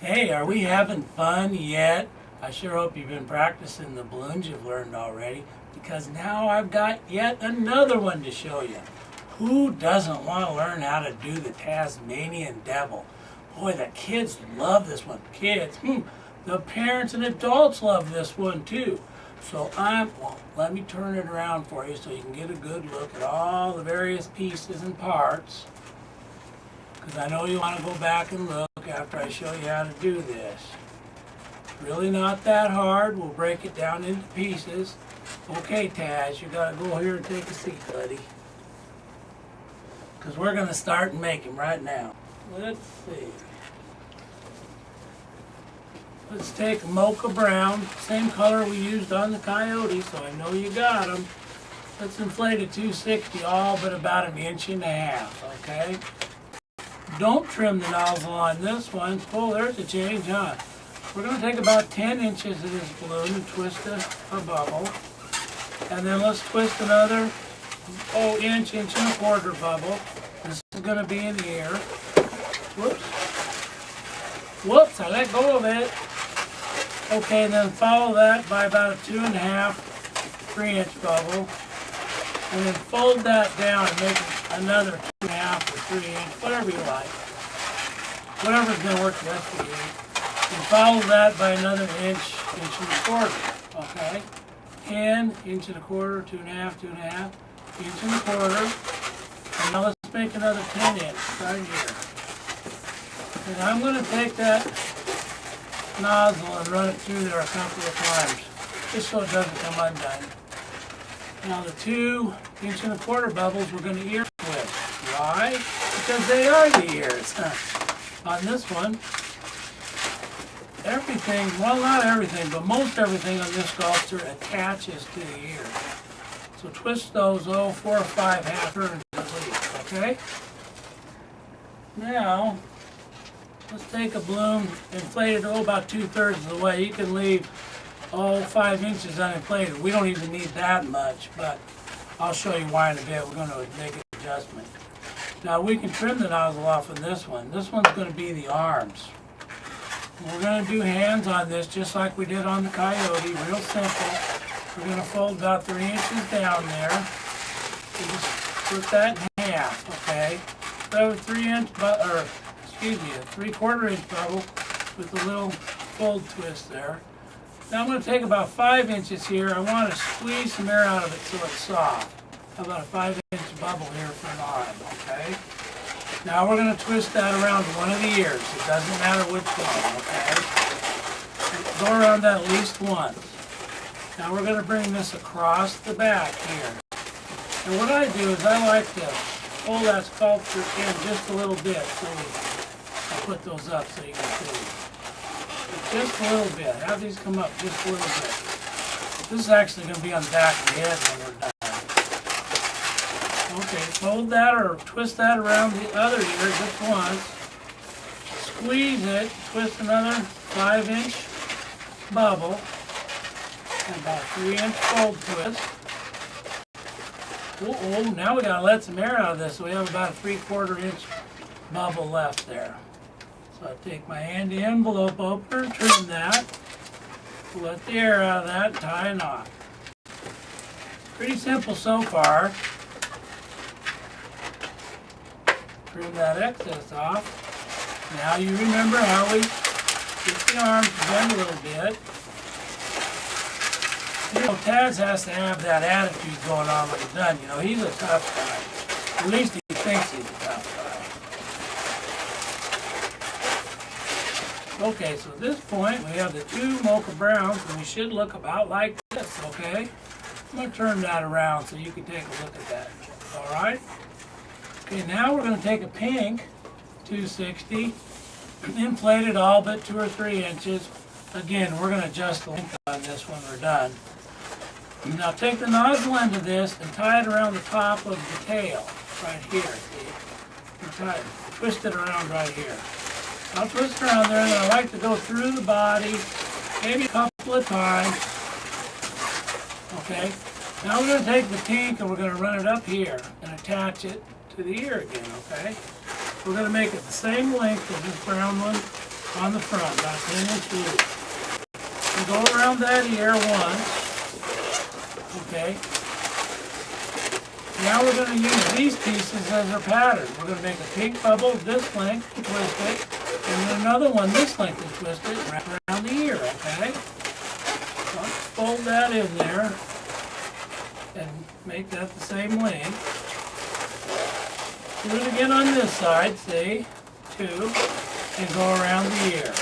Hey, are we having fun yet? I sure hope you've been practicing the balloons you've learned already, because now I've got yet another one to show you. Who doesn't want to learn how to do the Tasmanian devil? Boy, the kids love this one. Kids, the parents and adults love this one too. So let me turn it around for you so you can get a good look at all the various pieces and parts. Because I know you want to go back and look after I show you how to do this. It's really not that hard. We'll break it down into pieces. Okay, Taz, you got to go here and take a seat, buddy. Because we're going to start and make them right now. Let's see. Let's take mocha brown, same color we used on the Coyote, so I know you got them. Let's inflate a 260 all but about 1.5 inches, okay? Don't trim the nozzle on this one. Oh, there's a change, huh? We're going to take about 10 inches of this balloon and twist a bubble. And then let's twist another inch and a quarter bubble. This is going to be in here. Whoops, I let go of it. Okay, and then follow that by about a 2.5, 3-inch bubble. And then fold that down and make another 2.5 or 3-inch, whatever you like. Whatever's going to work best for you. And follow that by another inch and a quarter. Okay? 10, 1.25 inches, 2.5, 1.5 inches. And now let's make another 10 inch right here. And I'm going to take that nozzle and run it through there a couple of times, just so it doesn't come undone. Now the 2.25 inch bubbles we're going to ear twist. Why? Because they are the ears. On this one, everything, well not everything, but most everything on this sculpture attaches to the ear. So twist those 4 or 5 half turns at least, okay? Now, let's take a balloon, inflate it about 2/3 of the way. You can leave 5 inches uninflated. We don't even need that much, but I'll show you why in a bit. We're going to make an adjustment. Now we can trim the nozzle off on this one. This one's going to be the arms. We're going to do hands on this just like we did on the Coyote, real simple. We're going to fold about 3 inches down there. We just put that in half, okay? So a 3/4 inch bubble with a little fold twist there. Now I'm going to take about 5 inches here. I want to squeeze some air out of it so it's soft. How about a 5-inch bubble here for an arm, okay? Now we're going to twist that around one of the ears. It doesn't matter which one, okay? Go around that at least once. Now we're going to bring this across the back here. And what I do is I like to pull that sculpture in just a little bit. So I'll put those up so you can see. Just a little bit. Have these come up just a little bit. This is actually going to be on the back of the head when we're done. Okay, fold that or twist that around the other ear just once. Squeeze it, twist another 5-inch bubble, and about 3-inch fold twist. Oh, now we gotta let some air out of this, so we have about a 3/4 inch bubble left there. So I take my handy envelope opener, trim that, let the air out of that, tie a knot. Pretty simple so far. Trim that excess off. Now you remember how we get the arms to bend a little bit. You know, Taz has to have that attitude going on when he's done. You know, he's a tough guy. At least he thinks he's a tough guy. Okay, so at this point we have the 2 mocha browns, and we should look about like this, okay? I'm going to turn that around so you can take a look at that. All right? Okay, now we're going to take a pink 260, inflate it all but 2 or 3 inches. Again, we're going to adjust the length on this when we're done. Now take the nozzle end of this and tie it around the top of the tail, right here, see? Twist it around right here. I'll twist around there, and I like to go through the body, maybe a couple of times. Okay, now we're going to take the pink and we're going to run it up here and attach it to the ear again, okay? We're going to make it the same length as this brown one, on the front, about a 10-inch loop. And go around that ear once. Okay. Now we're going to use these pieces as our pattern. We're going to make a pink bubble this length and twist it, and then another one this length and twist it, and wrap around the ear, okay? So let's fold that in there and make that the same length. Do it again on this side, see? 2, and go around the ear.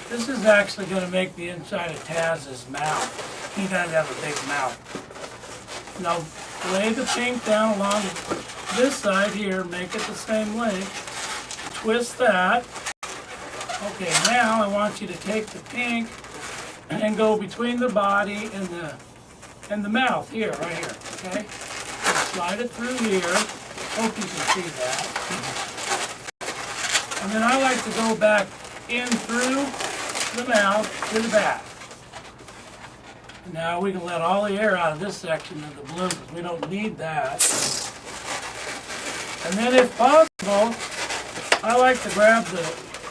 This is actually going to make the inside of Taz's mouth. He does have a big mouth. Now lay the pink down along this side here, make it the same length, twist that. Okay, now I want you to take the pink and go between the body and the mouth here, right here, okay? Slide it through here, hope you can see that. And then I like to go back in through the mouth to the back. Now we can let all the air out of this section of the balloon because we don't need that. And then if possible, I like to grab the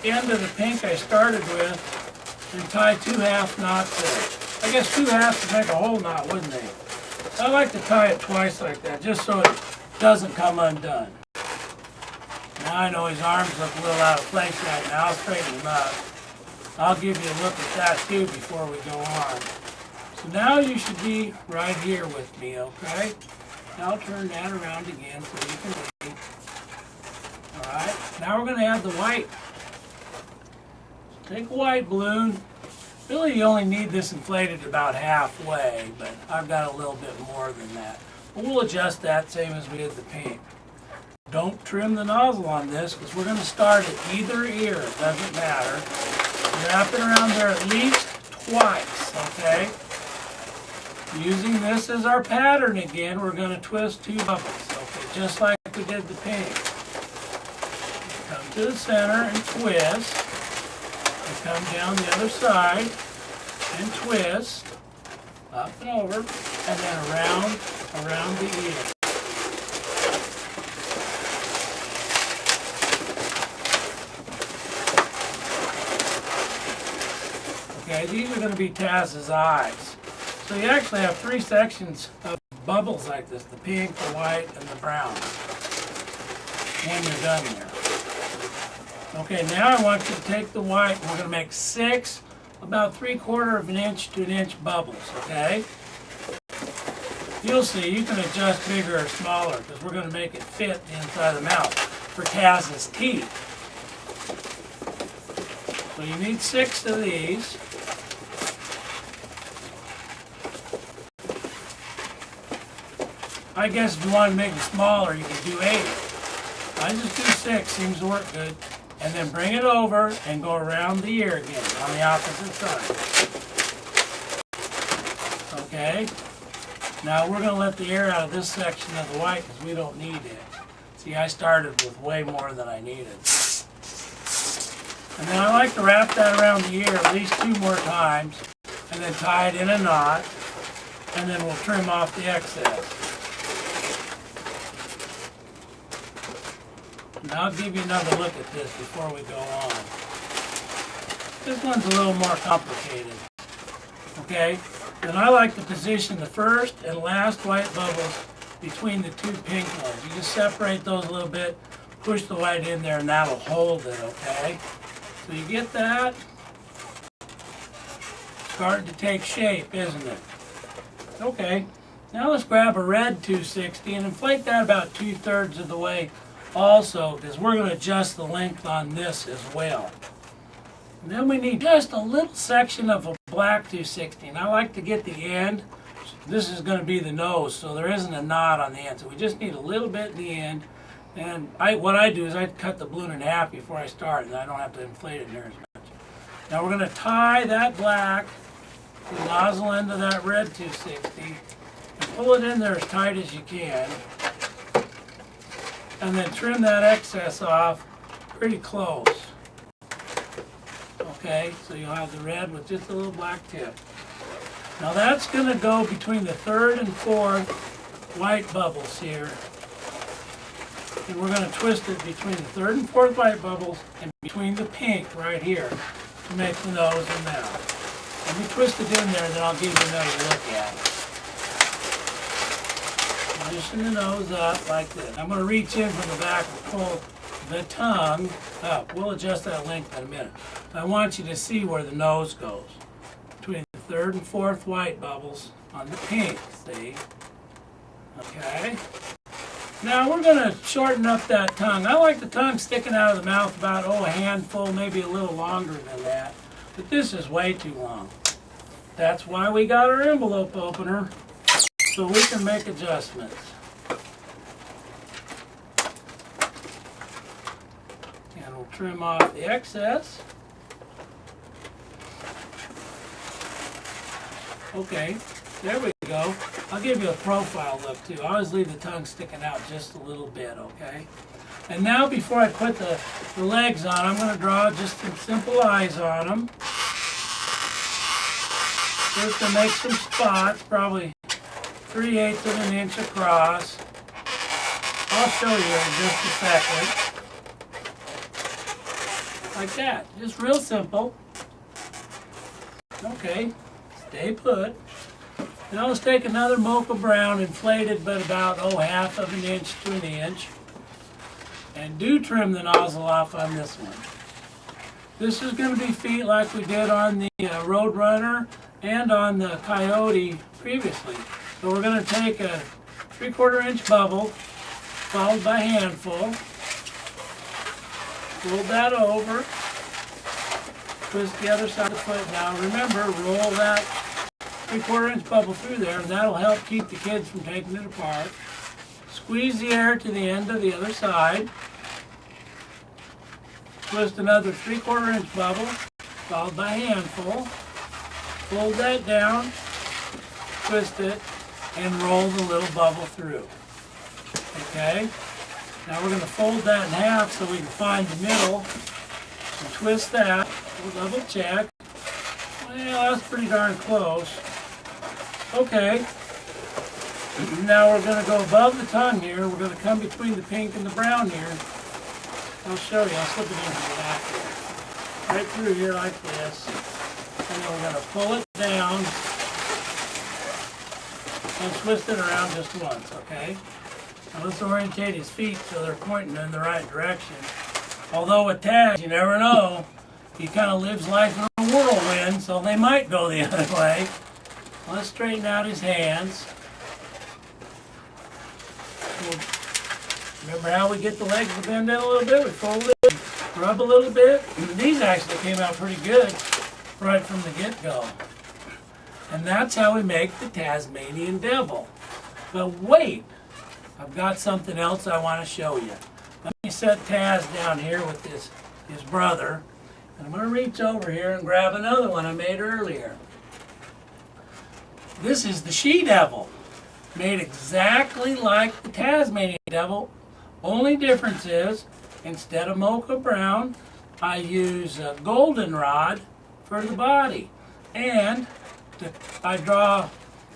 end of the pink I started with and tie 2 half knots there. I guess 2 halves would make a whole knot, wouldn't they? I like to tie it twice like that just so it doesn't come undone. Now I know his arms look a little out of place right now. I'll straighten them up. I'll give you a look at that too before we go on. So now you should be right here with me, okay? Now I'll turn that around again so you can see. Alright, now we're going to add the white. So take a white balloon. Really you only need this inflated about halfway, but I've got a little bit more than that. But we'll adjust that same as we did the pink. Don't trim the nozzle on this because we're going to start at either ear, it doesn't matter. Wrap it around there at least twice, okay? Using this as our pattern again, we're going to twist 2 bubbles, okay, just like we did the pink. Come to the center and twist, and come down the other side and twist, up and over, and then around the ear. Okay, these are going to be Taz's eyes. So you actually have 3 sections of bubbles like this, the pink, the white, and the brown, when you're done there. Okay, now I want you to take the white, and we're going to make 6, about 3/4 of an inch to an inch bubbles, okay? You'll see, you can adjust bigger or smaller, because we're going to make it fit the inside of the mouth for Taz's teeth. So you need 6 of these. I guess if you want to make it smaller, you can do 8. I just do 6, seems to work good. And then bring it over and go around the ear again on the opposite side. Okay? Now we're going to let the air out of this section of the white because we don't need it. See, I started with way more than I needed. And then I like to wrap that around the ear at least 2 more times and then tie it in a knot, and then we'll trim off the excess. Now I'll give you another look at this before we go on. This one's a little more complicated. Okay? Then I like to position the first and last white bubbles between the 2 pink ones. You just separate those a little bit, push the white in there, and that'll hold it, okay? So you get that? Starting to take shape, isn't it? Okay. Now let's grab a red 260 and inflate that about 2/3 of the way also, because we're going to adjust the length on this as well. And then we need just a little section of a black 260. And I like to get the end. This is going to be the nose, so there isn't a knot on the end. So we just need a little bit in the end. And what I do is I cut the balloon in half before I start, and I don't have to inflate it near as much. Now we're going to tie that black to the nozzle end of that red 260 and pull it in there as tight as you can. And then trim that excess off pretty close. Okay, so you'll have the red with just a little black tip. Now that's going to go between the 3rd and 4th white bubbles here. And we're going to twist it between the third and fourth white bubbles and between the pink right here to make the nose and mouth. Let me twist it in there, then I'll give you another look at it. Position the nose up like this. I'm going to reach in from the back and pull the tongue up. We'll adjust that length in a minute. I want you to see where the nose goes. Between the third and fourth white bubbles on the pink, see? Okay. Now we're going to shorten up that tongue. I like the tongue sticking out of the mouth about, a handful, maybe a little longer than that. But this is way too long. That's why we got our envelope opener, so we can make adjustments. And we'll trim off the excess. Okay, there we go. I'll give you a profile look too. I always leave the tongue sticking out just a little bit, okay? And now before I put the legs on, I'm going to draw just some simple eyes on them. Just to make some spots, probably 3/8 of an inch across. I'll show you in just a second. Like that, just real simple. Okay, stay put. Now let's take another mocha brown, inflated but about, 1/2 of an inch to an inch. And do trim the nozzle off on this one. This is going to be feet like we did on the Roadrunner and on the Coyote previously. So we're going to take a 3/4 inch bubble, followed by handful. Fold that over. Twist the other side of the foot. Now remember, roll that 3/4 inch bubble through there, and that'll help keep the kids from taking it apart. Squeeze the air to the end of the other side. Twist another 3/4 inch bubble, followed by handful. Fold that down, twist it, and roll the little bubble through. Okay? Now we're going to fold that in half so we can find the middle and twist that. We'll double check. Well, that's pretty darn close. Okay. Now we're going to go above the tongue here. We're going to come between the pink and the brown here. I'll show you. I'll slip it into the back here. Right through here like this. And then we're going to pull it down and twist it around just once, okay? Now let's orientate his feet so they're pointing in the right direction. Although with Taz, you never know. He kind of lives life in a whirlwind, so they might go the other way. Let's straighten out his hands. Remember how we get the legs to bend in a little bit? We fold it, rub a little bit. These actually came out pretty good right from the get-go. And that's how we make the Tasmanian Devil. But wait, I've got something else I want to show you. Let me set Taz down here with his brother. And I'm going to reach over here and grab another one I made earlier. This is the She-Devil, made exactly like the Tasmanian Devil. Only difference is, instead of mocha brown, I use a goldenrod for the body. And I draw,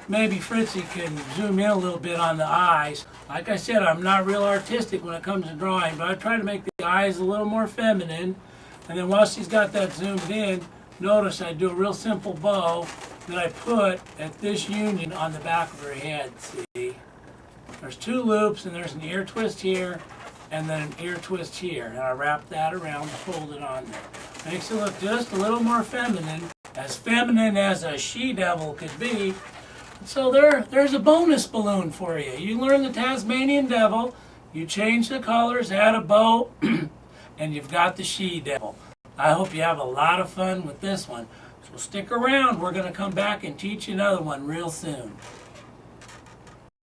maybe Fritzy can zoom in a little bit on the eyes. Like I said, I'm not real artistic when it comes to drawing, but I try to make the eyes a little more feminine. And then while she's got that zoomed in, notice I do a real simple bow that I put at this union on the back of her head, see? There's 2 loops, and there's an ear twist here, and then an ear twist here. And I wrap that around and fold it on there. Makes it look just a little more feminine as a she-devil could be. So there's a bonus balloon for you. You learn the Tasmanian Devil, you change the colors, add a bow, and you've got the she-devil. I hope you have a lot of fun with this one. So stick around. We're going to come back and teach you another one real soon.